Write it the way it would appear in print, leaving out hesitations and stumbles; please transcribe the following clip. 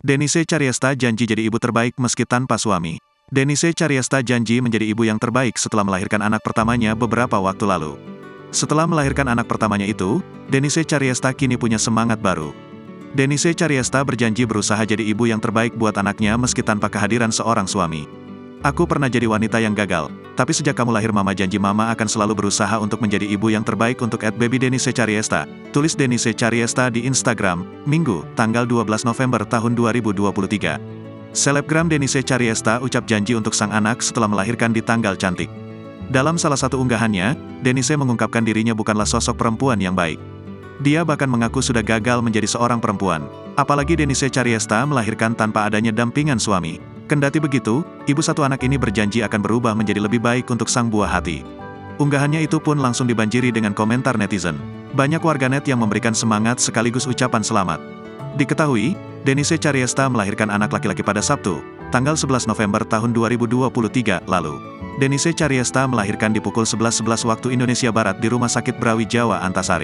Denise Caryesta janji jadi ibu terbaik meski tanpa suami. Denise Caryesta janji menjadi ibu yang terbaik setelah melahirkan anak pertamanya beberapa waktu lalu. Setelah melahirkan anak pertamanya itu, Denise Caryesta kini punya semangat baru. Denise Caryesta berjanji berusaha jadi ibu yang terbaik buat anaknya meski tanpa kehadiran seorang suami. Aku pernah jadi wanita yang gagal, tapi sejak kamu lahir mama janji mama akan selalu berusaha untuk menjadi ibu yang terbaik untuk @baby_Denise Caryesta, tulis Denise Caryesta di Instagram, Minggu, tanggal 12 November tahun 2023. Selebgram Denise Caryesta ucap janji untuk sang anak setelah melahirkan di tanggal cantik. Dalam salah satu unggahannya, Denise mengungkapkan dirinya bukanlah sosok perempuan yang baik. Dia bahkan mengaku sudah gagal menjadi seorang perempuan. Apalagi Denise Caryesta melahirkan tanpa adanya dampingan suami. Kendati begitu, ibu satu anak ini berjanji akan berubah menjadi lebih baik untuk sang buah hati. Unggahannya itu pun langsung dibanjiri dengan komentar netizen. Banyak warganet yang memberikan semangat sekaligus ucapan selamat. Diketahui, Denise Caryesta melahirkan anak laki-laki pada Sabtu, tanggal 11 November tahun 2023 lalu. Denise Caryesta melahirkan di pukul 11.11 waktu Indonesia Barat di Rumah Sakit Brawijaya Antasari.